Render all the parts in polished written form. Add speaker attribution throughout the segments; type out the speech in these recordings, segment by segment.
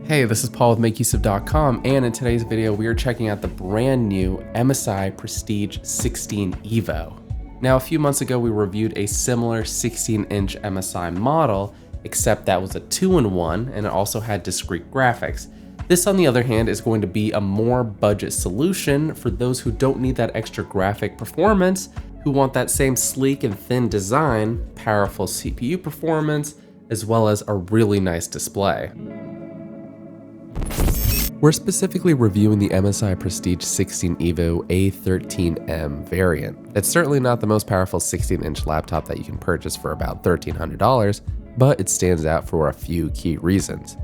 Speaker 1: Hey, this is Paul with MakeUseOf.com, and in today's video, we are checking out the brand new MSI Prestige 16 Evo. Now, a few months ago, we reviewed a similar 16-inch MSI model, except that was a 2-in-1, and it also had discrete graphics. This, on the other hand, is going to be a more budget solution for those who don't need that extra graphic performance, who want that same sleek and thin design, powerful CPU performance, as well as a really nice display. We're specifically reviewing the MSI Prestige 16 Evo A13M variant. It's certainly not the most powerful 16-inch laptop that you can purchase for about $1,300, but it stands out for a few key reasons.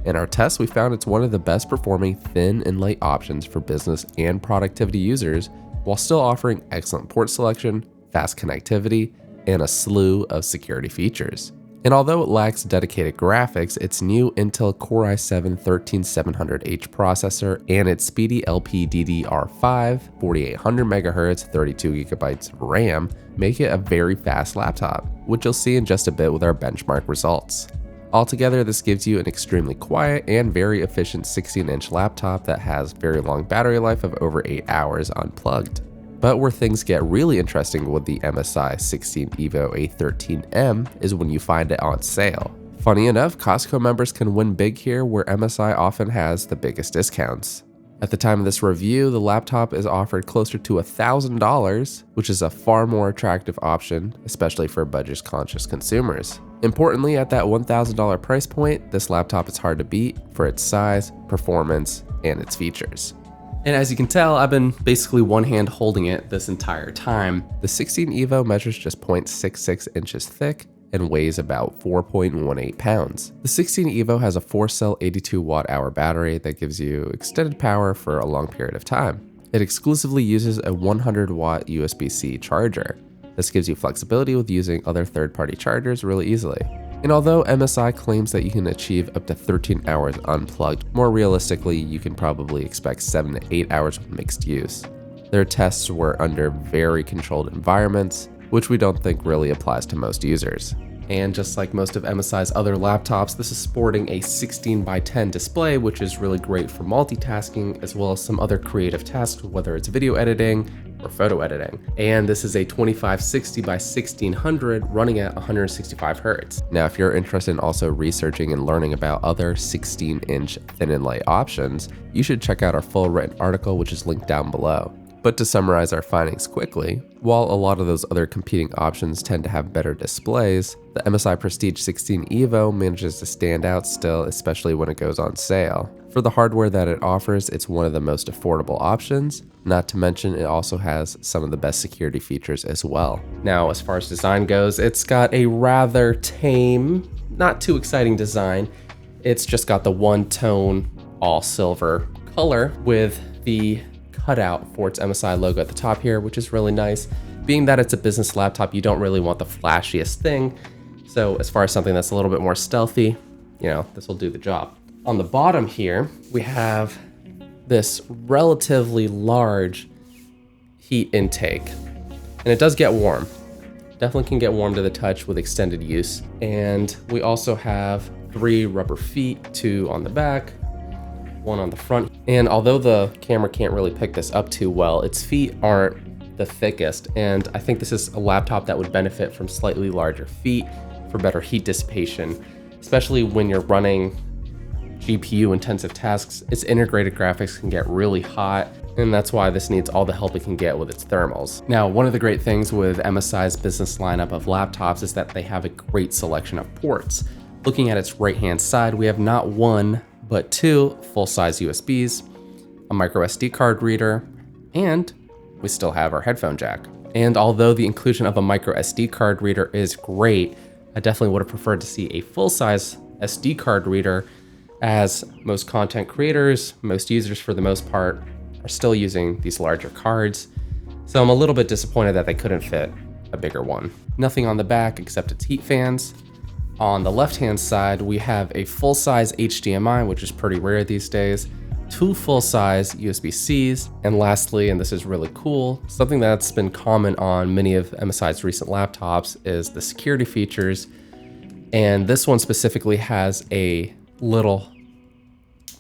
Speaker 1: In our tests, we found it's one of the best performing thin and light options for business and productivity users, while still offering excellent port selection, fast connectivity, and a slew of security features. And although it lacks dedicated graphics, its new Intel Core i7-13700H processor and its speedy LPDDR5 4800MHz 32GB of RAM make it a very fast laptop, which you'll see in just a bit with our benchmark results. Altogether, this gives you an extremely quiet and very efficient 16-inch laptop that has very long battery life of over 8 hours unplugged. But where things get really interesting with the MSI 16 Evo A13M is when you find it on sale. Funny enough, Costco members can win big here, where MSI often has the biggest discounts. At the time of this review, the laptop is offered closer to $1,000, which is a far more attractive option, especially for budget-conscious consumers. Importantly, at that $1,000 price point, this laptop is hard to beat for its size, performance, and its features. And as you can tell, I've been basically one hand holding it this entire time. The 16 Evo measures just 0.66 inches thick and weighs about 4.18 pounds. The 16 Evo has a 4-cell 82 watt-hour battery that gives you extended power for a long period of time. It exclusively uses a 100 watt USB-C charger. This gives you flexibility with using other third-party chargers really easily. And although MSI claims that you can achieve up to 13 hours unplugged, more realistically, you can probably expect 7 to 8 hours with mixed use. Their tests were under very controlled environments, which we don't think really applies to most users. And just like most of MSI's other laptops, this is sporting a 16:10 display, which is really great for multitasking, as well as some other creative tasks, whether it's video editing or photo editing. And this is a 2560x1600 running at 165 Hz. Now, if you're interested in also researching and learning about other 16-inch thin and light options, you should check out our full written article, which is linked down below. But to summarize our findings quickly, while a lot of those other competing options tend to have better displays, the MSI Prestige 16 Evo manages to stand out still, especially when it goes on sale. For the hardware that it offers, it's one of the most affordable options, not to mention it also has some of the best security features as well. Now, as far as design goes, it's got a rather tame, not too exciting design. It's just got the one-tone, all-silver color with the cutout for its MSI logo at the top here, which is really nice. Being that it's a business laptop, you don't really want the flashiest thing. So as far as something that's a little bit more stealthy, this will do the job. On the bottom here, we have this relatively large heat intake, and it does get warm. Definitely can get warm to the touch with extended use. And we also have 3 rubber feet, 2 on the back, 1 on the front. And although the camera can't really pick this up too well, its feet aren't the thickest. And I think this is a laptop that would benefit from slightly larger feet for better heat dissipation, especially when you're running GPU intensive tasks. Its integrated graphics can get really hot, and that's why this needs all the help it can get with its thermals. Now, one of the great things with MSI's business lineup of laptops is that they have a great selection of ports. Looking at its right-hand side, we have not 1, but 2 full-size USBs, a micro SD card reader, and we still have our headphone jack. And although the inclusion of a micro SD card reader is great, I definitely would have preferred to see a full-size SD card reader, as most content creators, most users for the most part, are still using these larger cards. So I'm a little bit disappointed that they couldn't fit a bigger one. Nothing on the back except its heat fans. On the left-hand side, we have a full-size HDMI, which is pretty rare these days, 2 full-size USB-Cs, and lastly, and this is really cool, something that's been common on many of MSI's recent laptops is the security features. And this one specifically has a little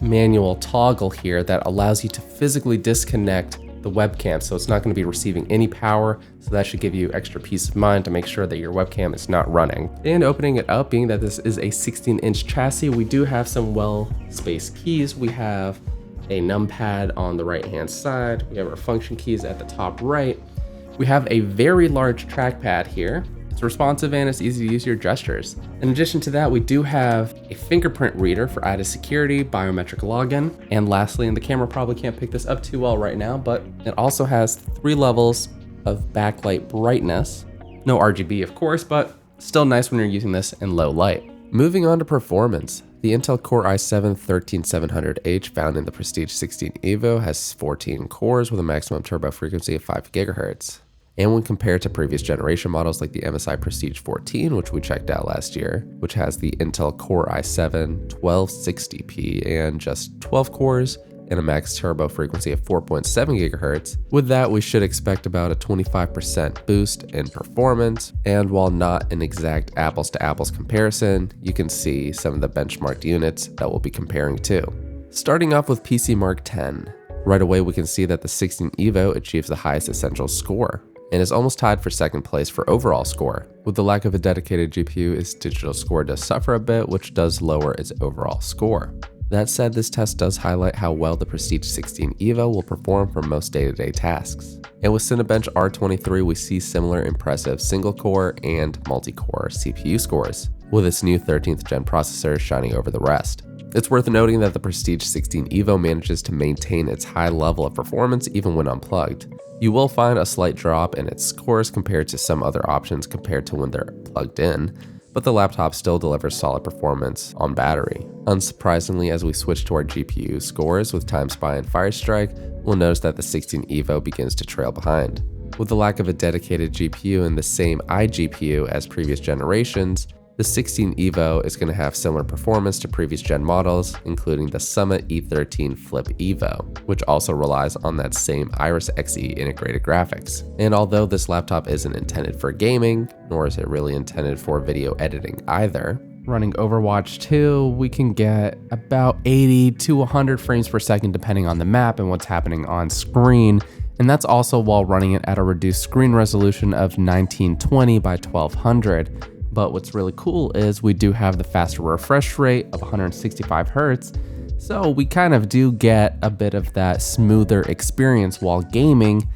Speaker 1: manual toggle here that allows you to physically disconnect the webcam, so it's not going to be receiving any power, so that should give you extra peace of mind to make sure that your webcam is not running. And opening it up, being that this is a 16-inch chassis, we do have some well-spaced keys. We have a numpad on the right-hand side. We have our function keys at the top right. We have a very large trackpad here. It's responsive and it's easy to use your gestures. In addition to that, we do have a fingerprint reader for added security, biometric login. And lastly, and the camera probably can't pick this up too well right now, but it also has 3 levels of backlight brightness. No RGB, of course, but still nice when you're using this in low light. Moving on to performance. The Intel Core i7-13700H found in the Prestige 16 Evo has 14 cores with a maximum turbo frequency of 5 GHz. And when compared to previous generation models like the MSI Prestige 14, which we checked out last year, which has the Intel Core i7-1260P and just 12 cores and a max turbo frequency of 4.7 GHz, with that we should expect about a 25% boost in performance. And while not an exact apples to apples comparison, you can see some of the benchmarked units that we'll be comparing to. Starting off with PC Mark 10, right away we can see that the 16 Evo achieves the highest essential score, and is almost tied for second place for overall score. With the lack of a dedicated GPU, its digital score does suffer a bit, which does lower its overall score. That said, this test does highlight how well the Prestige 16 Evo will perform for most day-to-day tasks. And with Cinebench R23, we see similar impressive single-core and multi-core CPU scores, with its new 13th gen processor shining over the rest. It's worth noting that the Prestige 16 Evo manages to maintain its high level of performance even when unplugged. You will find a slight drop in its scores compared to some other options compared to when they're plugged in, but the laptop still delivers solid performance on battery. Unsurprisingly, as we switch to our GPU scores with TimeSpy and Firestrike, we'll notice that the 16 Evo begins to trail behind. With the lack of a dedicated GPU and the same iGPU as previous generations, the 16 Evo is going to have similar performance to previous gen models, including the Summit E13 Flip Evo, which also relies on that same Iris Xe integrated graphics. And although this laptop isn't intended for gaming, nor is it really intended for video editing either, running Overwatch 2, we can get about 80 to 100 frames per second depending on the map and what's happening on screen. And that's also while running it at a reduced screen resolution of 1920 by 1200. But what's really cool is we do have the faster refresh rate of 165 Hz, so we kind of do get a bit of that smoother experience while gaming,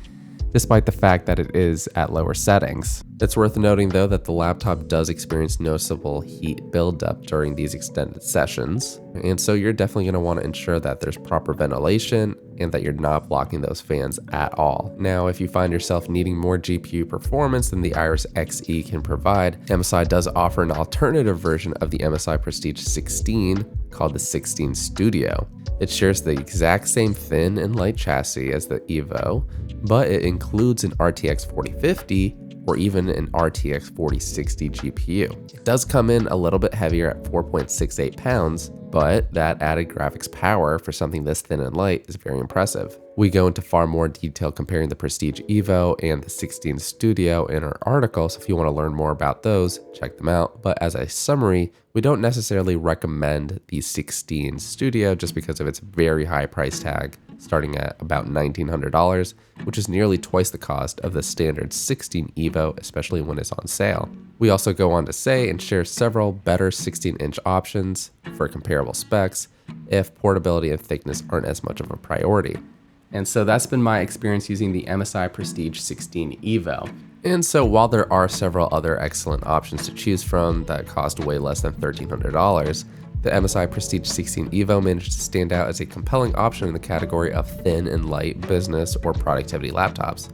Speaker 1: despite the fact that it is at lower settings. It's worth noting though that the laptop does experience noticeable heat buildup during these extended sessions, and so you're definitely going to want to ensure that there's proper ventilation and that you're not blocking those fans at all. Now, if you find yourself needing more GPU performance than the Iris Xe can provide, MSI does offer an alternative version of the MSI Prestige 16 called the 16 Studio. It shares the exact same thin and light chassis as the Evo, but it includes an RTX 4050 or even an RTX 4060 GPU. It does come in a little bit heavier at 4.68 pounds, but that added graphics power for something this thin and light is very impressive. We go into far more detail comparing the Prestige Evo and the 16 Studio in our article, so if you want to learn more about those, check them out. But as a summary, we don't necessarily recommend the 16 Studio just because of its very high price tag, starting at about $1,900, which is nearly twice the cost of the standard 16 Evo, especially when it's on sale. We also go on to say and share several better 16-inch options for comparable specs if portability and thickness aren't as much of a priority. And so that's been my experience using the MSI Prestige 16 Evo. And so while there are several other excellent options to choose from that cost way less than $1,300, the MSI Prestige 16 Evo managed to stand out as a compelling option in the category of thin and light business or productivity laptops.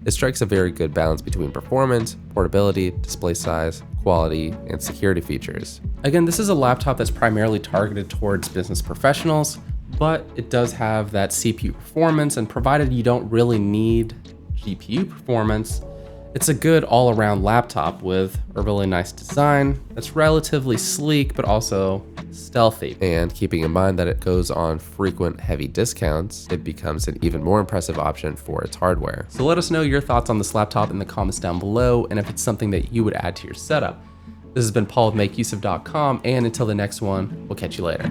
Speaker 1: It strikes a very good balance between performance, portability, display size, quality, and security features. Again, this is a laptop that's primarily targeted towards business professionals, but it does have that CPU performance, and provided you don't really need GPU performance, it's a good all-around laptop with a really nice design that's relatively sleek but also stealthy. And keeping in mind that it goes on frequent heavy discounts, it becomes an even more impressive option for its hardware. So let us know your thoughts on this laptop in the comments down below, and if it's something that you would add to your setup. This has been Paul with MakeUseOf.com, and until the next one, we'll catch you later.